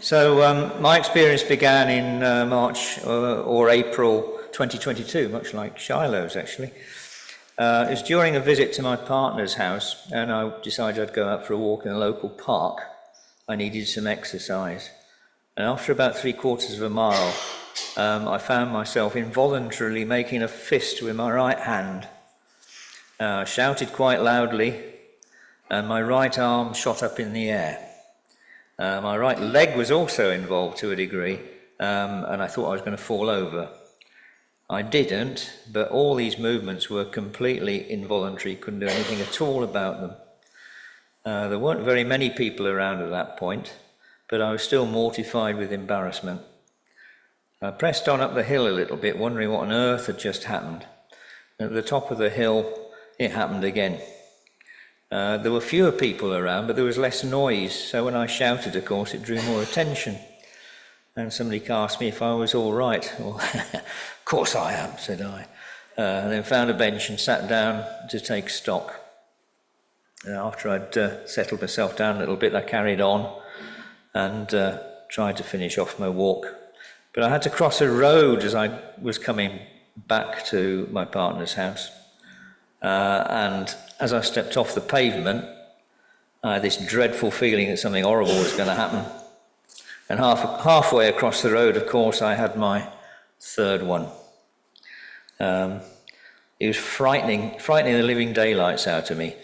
So my experience began in March or April 2022, much like Shiloh's actually. It was during a visit to my partner's house, and I decided I'd go out for a walk in a local park. I needed some exercise. And after about 3/4 of a mile, I found myself involuntarily making a fist with my right hand. I shouted quite loudly, and my right arm shot up in the air. My right leg was also involved to a degree, and I thought I was going to fall over. I didn't, but all these movements were completely involuntary, couldn't do anything at all about them. There weren't very many people around at that point, but I was still mortified with embarrassment. I pressed on up the hill a little bit, wondering what on earth had just happened. At the top of the hill, it happened again. There were fewer people around, but there was less noise, so when I shouted, of course, it drew more attention. And somebody asked me if I was all right. Well, of course I am, said I. And then found a bench and sat down to take stock. And after I'd settled myself down a little bit, I carried on and tried to finish off my walk. But I had to cross a road as I was coming back to my partner's house. And as I stepped off the pavement, I had this dreadful feeling that something horrible was going to happen. And halfway across the road, of course, I had my third one. It was frightening the living daylights out of me.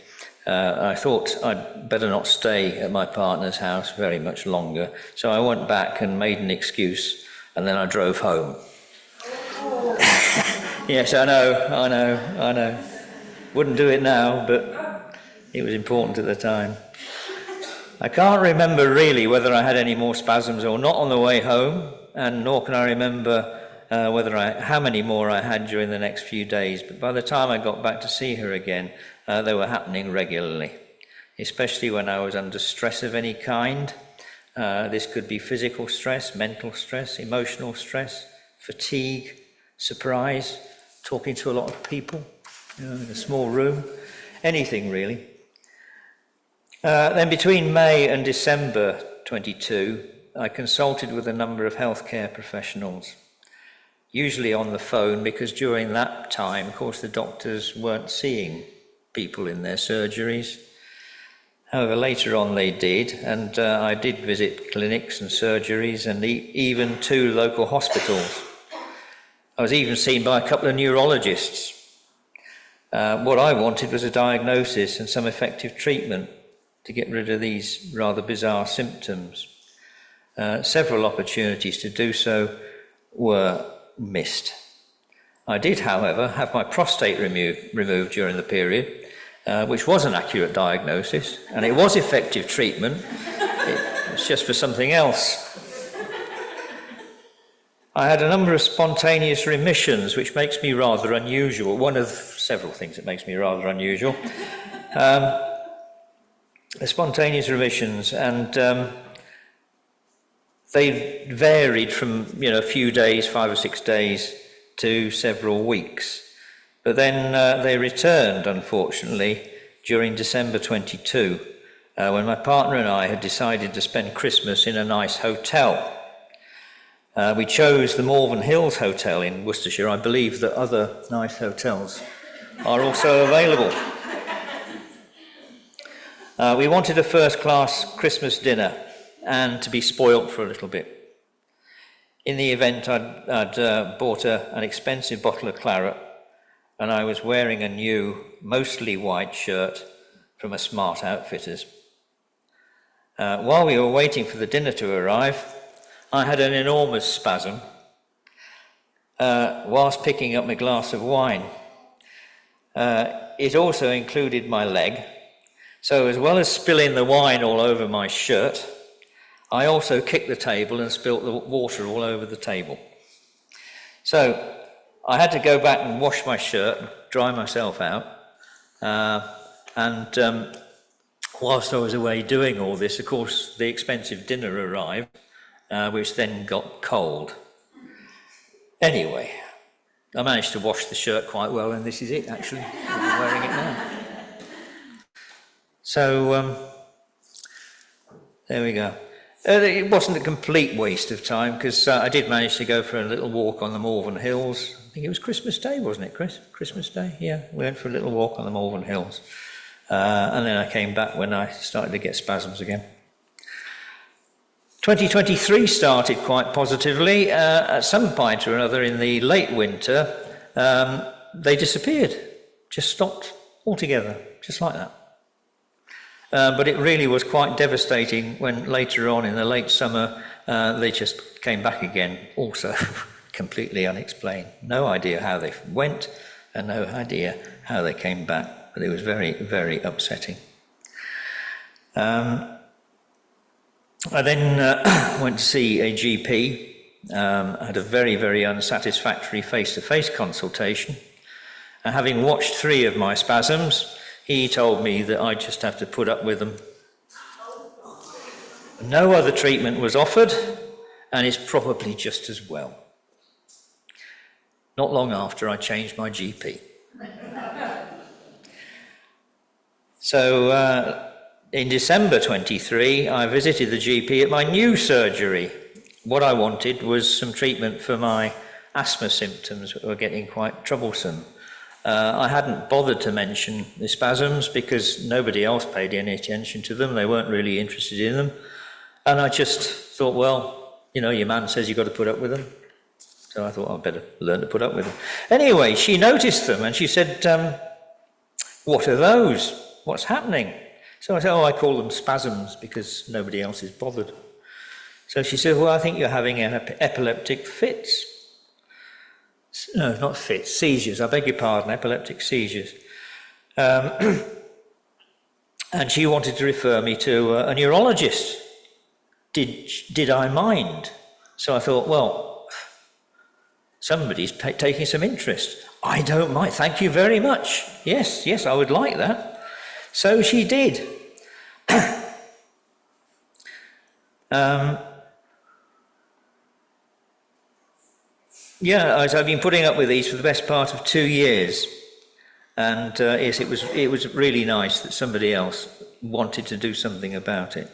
I thought I'd better not stay at my partner's house very much longer, so I went back and made an excuse, and then I drove home. Yes, I know. Wouldn't do it now, but it was important at the time. I can't remember really whether I had any more spasms or not on the way home, and nor can I remember how many more I had during the next few days, but by the time I got back to see her again, they were happening regularly, especially when I was under stress of any kind. This could be physical stress, mental stress, emotional stress, fatigue, surprise, talking to a lot of people, in a small room, anything really. Then between May and December 22, I consulted with a number of healthcare professionals, usually on the phone, because during that time, of course, the doctors weren't seeing people in their surgeries. However, later on they did, and I did visit clinics and surgeries and even 2 local hospitals. I was even seen by a couple of neurologists. What I wanted was a diagnosis and some effective treatment to get rid of these rather bizarre symptoms. Several opportunities to do so were missed. I did, however, have my prostate removed during the period, which was an accurate diagnosis, and it was effective treatment. It was just for something else. I had a number of spontaneous remissions, which makes me rather unusual. One of several things that makes me rather unusual. The spontaneous remissions, and they varied from a few days, 5 or 6 days, to several weeks. But then they returned, unfortunately, during December 22, when my partner and I had decided to spend Christmas in a nice hotel. We chose the Malvern Hills Hotel in Worcestershire. I believe that other nice hotels are also available. We wanted a first-class Christmas dinner and to be spoilt for a little bit. In the event, I'd bought an expensive bottle of claret, and I was wearing a new, mostly white shirt from a smart outfitters. While we were waiting for the dinner to arrive, I had an enormous spasm whilst picking up my glass of wine. It also included my leg, so as well as spilling the wine all over my shirt, I also kicked the table and spilt the water all over the table. So I had to go back and wash my shirt, dry myself out, and whilst I was away doing all this, of course, the expensive dinner arrived, which then got cold. Anyway, I managed to wash the shirt quite well, and this is it, actually. I'm wearing it now. So, there we go. It wasn't a complete waste of time, because I did manage to go for a little walk on the Malvern Hills. I think it was Christmas Day, wasn't it, Chris? Christmas Day, yeah. We went for a little walk on the Malvern Hills. And then I came back when I started to get spasms again. 2023 started quite positively. At some point or another in the late winter, they disappeared, just stopped altogether, just like that. But it really was quite devastating when later on in the late summer, they just came back again, also completely unexplained. No idea how they went and no idea how they came back, but it was very, very upsetting. I then went to see a GP, had a very, very unsatisfactory face-to-face consultation. And having watched 3 of my spasms, he told me that I just have to put up with them. No other treatment was offered, and it's probably just as well. Not long after, I changed my GP. So in December 23, I visited the GP at my new surgery. What I wanted was some treatment for my asthma symptoms that were getting quite troublesome. I hadn't bothered to mention the spasms because nobody else paid any attention to them. They weren't really interested in them. And I just thought, well, you know, your man says you've got to put up with them. So I thought, I'd better learn to put up with them. Anyway, she noticed them and she said, what are those? What's happening? So I said, I call them spasms because nobody else is bothered. So she said, well, I think you're having epileptic fits. No, not fits, seizures, I beg your pardon, epileptic seizures. And she wanted to refer me to a neurologist. Did I mind? So I thought, well, somebody's taking some interest. I don't mind, thank you very much. Yes, I would like that. So she did. Yeah, I've been putting up with these for the best part of 2 years, and yes, it was really nice that somebody else wanted to do something about it.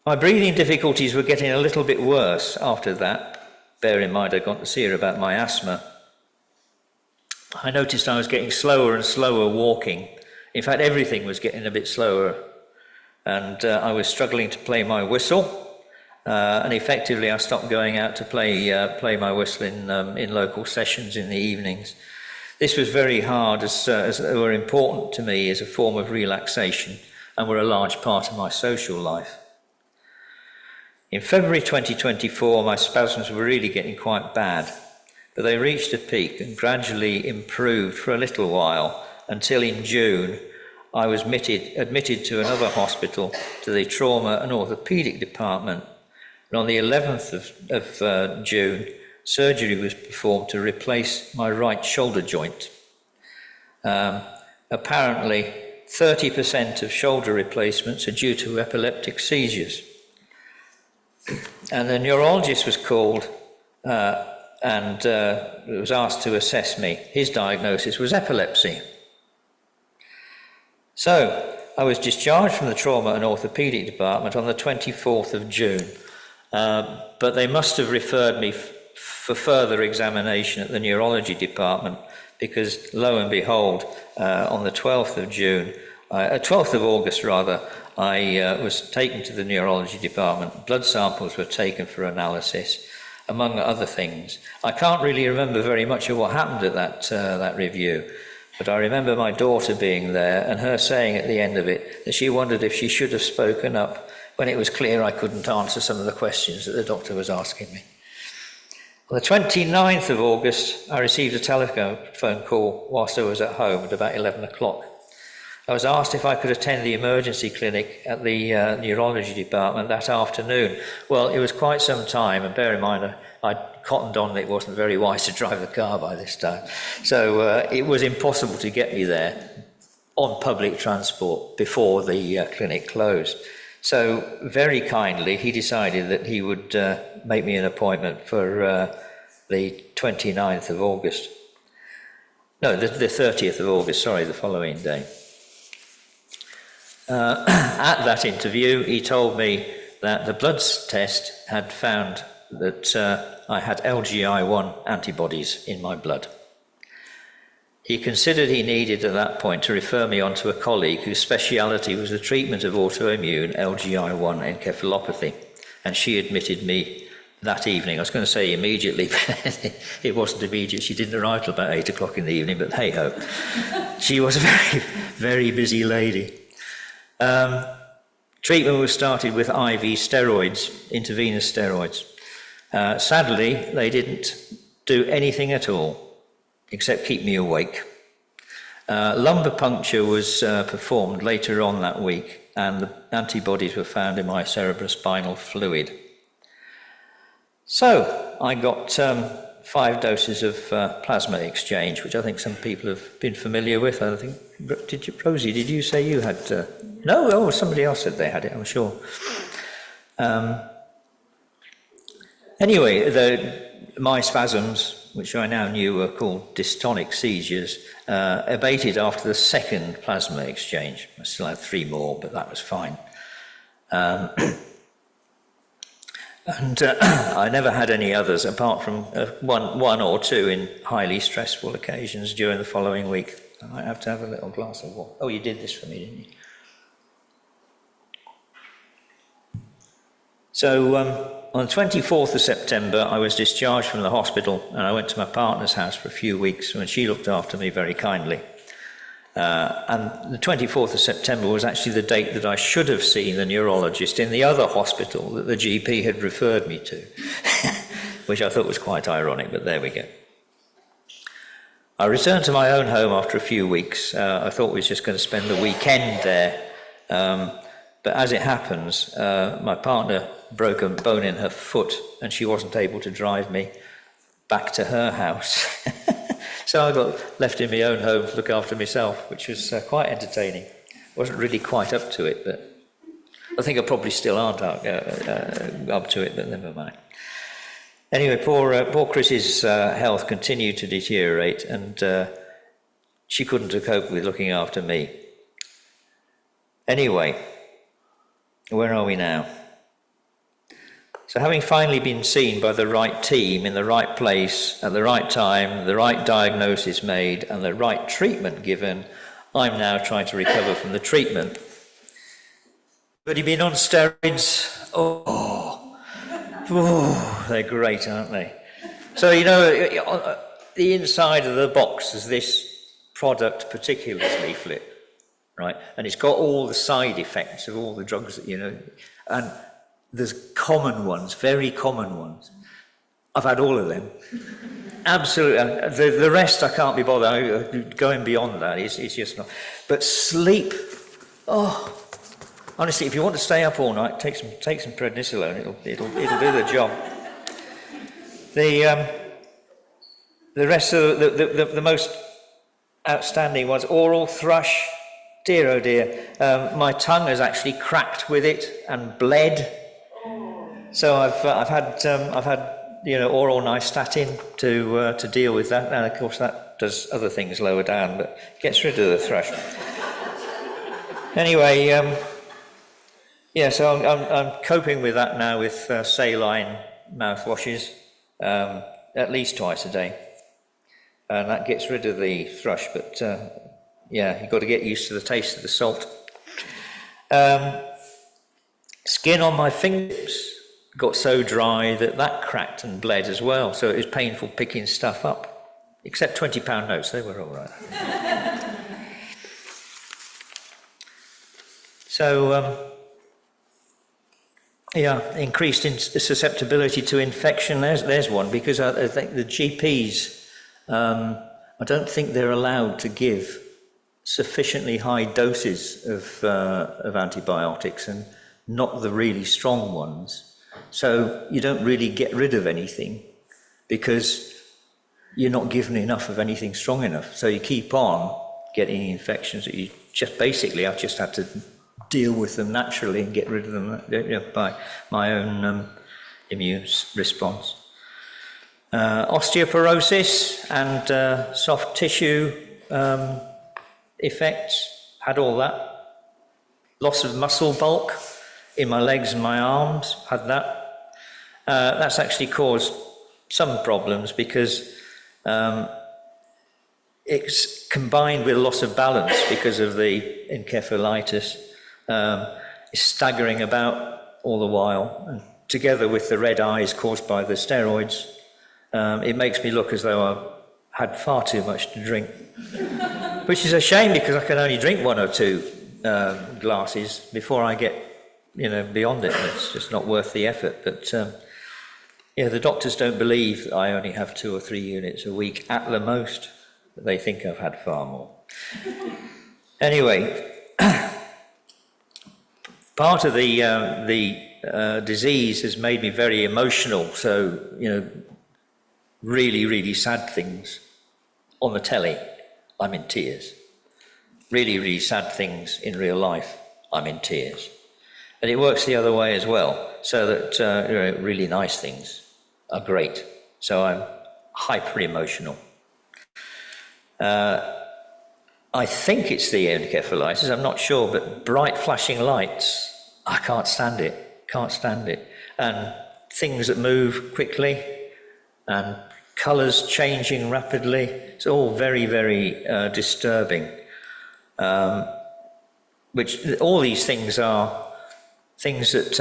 My breathing difficulties were getting a little bit worse after that. Bear in mind, I'd gone to see her about my asthma. I noticed I was getting slower and slower walking. In fact, everything was getting a bit slower, and I was struggling to play my whistle. And effectively, I stopped going out to play my whistle in local sessions in the evenings. This was very hard, as they were important to me as a form of relaxation and were a large part of my social life. In February 2024, my spasms were really getting quite bad, but they reached a peak and gradually improved for a little while until in June I was admitted to another hospital, to the trauma and orthopaedic department. And on the 11th of June, surgery was performed to replace my right shoulder joint. Apparently, 30% of shoulder replacements are due to epileptic seizures. And the neurologist was called and was asked to assess me. His diagnosis was epilepsy. So, I was discharged from the trauma and orthopaedic department on the 24th of June. But they must have referred me for further examination at the neurology department because, lo and behold, on the 12th of August, I was taken to the neurology department. Blood samples were taken for analysis, among other things. I can't really remember very much of what happened at that review, but I remember my daughter being there and her saying at the end of it that she wondered if she should have spoken up when it was clear I couldn't answer some of the questions that the doctor was asking me. On the 29th of August, I received a telephone call whilst I was at home at about 11 o'clock. I was asked if I could attend the emergency clinic at the neurology department that afternoon. Well, it was quite some time, and bear in mind, I'd cottoned on that it wasn't very wise to drive the car by this time. So it was impossible to get me there on public transport before the clinic closed. So very kindly, he decided that he would make me an appointment for the 29th of August. No, the 30th of August, sorry, the following day. At that interview, he told me that the blood test had found that I had LGi1 antibodies in my blood. He considered he needed at that point to refer me on to a colleague whose speciality was the treatment of autoimmune LGi1 encephalopathy, and she admitted me that evening. I was going to say immediately, but it wasn't immediate. She didn't arrive till about 8 o'clock in the evening, but hey-ho. She was a very, very busy lady. Treatment was started with IV steroids, intravenous steroids. Sadly, they didn't do anything at all except keep me awake. Lumbar puncture was performed later on that week, and the antibodies were found in my cerebrospinal fluid. So I got 5 doses of plasma exchange, which I think some people have been familiar with. I think, Rosie, did you say you had? No, oh, somebody else said they had it, I'm sure. Anyway, my spasms, which I now knew were called dystonic seizures, abated after the second plasma exchange. I still had 3 more, but that was fine. And I never had any others apart from one or two in highly stressful occasions during the following week. I might have to have a little glass of water. Oh, you did this for me, didn't you? So on the 24th of September, I was discharged from the hospital, and I went to my partner's house for a few weeks, and she looked after me very kindly. And the 24th of September was actually the date that I should have seen the neurologist in the other hospital that the GP had referred me to, which I thought was quite ironic, but there we go. I returned to my own home after a few weeks. I thought we was just going to spend the weekend there, but as it happens, my partner broke a bone in her foot, and she wasn't able to drive me back to her house. So I got left in my own home to look after myself, which was quite entertaining. Wasn't really quite up to it, but I think I probably still aren't up to it, but never mind. Anyway, poor Chris's health continued to deteriorate, and she couldn't have coped with looking after me. Anyway, where are we now? So having finally been seen by the right team in the right place at the right time, the right diagnosis made and the right treatment given, I'm now trying to recover from the treatment. But you've been on steroids? Oh, they're great, aren't they? So, you know, on the inside of the box is this product particulars leaflet, right? And it's got all the side effects of all the drugs that, you know, and there's common ones, very common ones. I've had all of them. Absolutely. The rest I can't be bothered. Going beyond that is just not. But sleep, oh, honestly, if you want to stay up all night, take some prednisolone. It'll do the job. The rest of the most outstanding ones, oral thrush. Dear, oh dear. My tongue has actually cracked with it and bled. So I've had you know, oral nystatin to deal with that, and of course that does other things lower down, but gets rid of the thrush. Anyway, yeah, so I'm coping with that now with saline mouthwashes, at least twice a day, and that gets rid of the thrush. But yeah, you've got to get used to the taste of the salt. Skin on my fingertips got so dry that cracked and bled as well, so it was painful picking stuff up, except £20 notes, they were all right. So, yeah, increased susceptibility to infection, there's one, because I think the GPs, I don't think they're allowed to give sufficiently high doses of antibiotics, and not the really strong ones. So you don't really get rid of anything because you're not given enough of anything strong enough. So you keep on getting infections that you just basically, I've just had to deal with them naturally and get rid of them, you know, by my own immune response. Osteoporosis and soft tissue effects, had all that. loss of muscle bulk in my legs and my arms, had that. That's actually caused some problems because it's combined with loss of balance because of the encephalitis. It's staggering about all the while, and together with the red eyes caused by the steroids, it makes me look as though I've had far too much to drink, which is a shame because I can only drink 1 or 2 glasses before I get, beyond it. It's just not worth the effort. But the doctors don't believe that I only have 2 or 3 units a week at the most. They think I've had far more. Anyway, part of the disease has made me very emotional. So, really, really sad things on the telly, I'm in tears. Really, really sad things in real life, I'm in tears. And it works the other way as well, so that really nice things are great. So I'm hyper emotional. I think it's the encephalitis, I'm not sure, but bright flashing lights, I can't stand it. And things that move quickly, and colours changing rapidly, it's all very, very disturbing. Which all these things are things that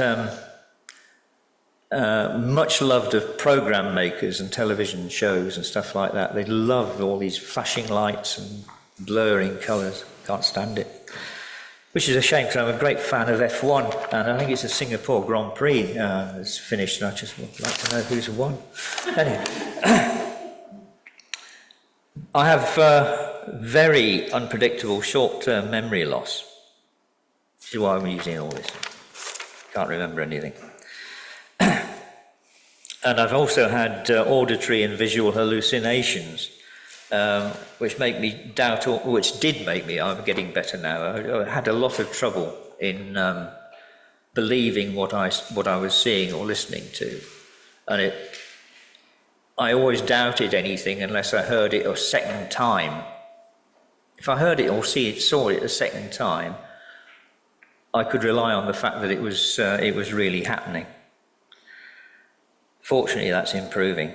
much loved of program makers and television shows and stuff like that. They love all these flashing lights and blurring colours. Can't stand it. Which is a shame because I'm a great fan of F1, and I think it's a Singapore Grand Prix that's finished, and I just would like to know who's won. Anyway, I have very unpredictable short-term memory loss, which is why I'm using all this. Can't remember anything. And I've also had auditory and visual hallucinations, which make me doubt, which did make me, I'm getting better now, I had a lot of trouble in believing what I was seeing or listening to. And I always doubted anything unless I heard it a second time. If I heard it or saw it a second time, I could rely on the fact that it was really happening. Fortunately, that's improving.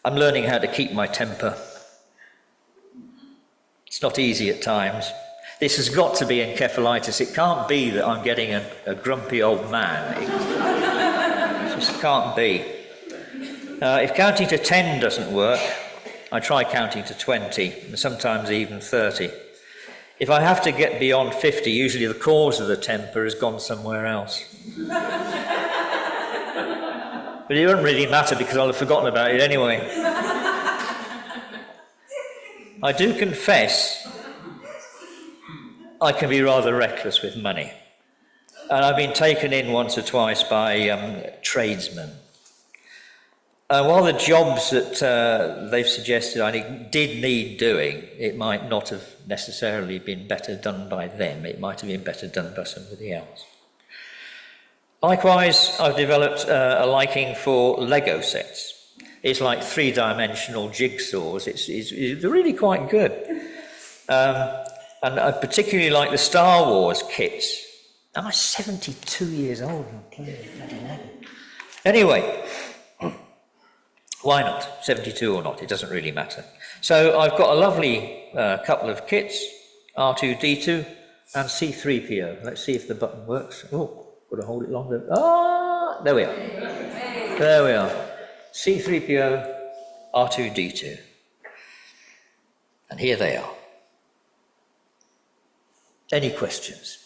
I'm learning how to keep my temper. It's not easy at times. This has got to be encephalitis. It can't be that I'm getting a grumpy old man. It just can't be. If counting to 10 doesn't work, I try counting to 20, and sometimes even 30. If I have to get beyond 50, usually the cause of the temper has gone somewhere else. But it doesn't really matter because I'll have forgotten about it anyway. I do confess I can be rather reckless with money. And I've been taken in once or twice by tradesmen. While the jobs that they've suggested I did need doing, it might not have necessarily been better done by them. It might have been better done by somebody else. Likewise, I've developed a liking for Lego sets. It's like 3-dimensional jigsaws. It's really quite good. And I particularly like the Star Wars kits. I'm 72 years old and I'm playing bloody Lego. Anyway, why not? 72 or not, it doesn't really matter. So I've got a lovely couple of kits, R2-D2 and C3PO. Let's see if the button works. Oh. Got to hold it longer. Ah, there we are. There we are. C3PO, R2-D2. And here they are. Any questions?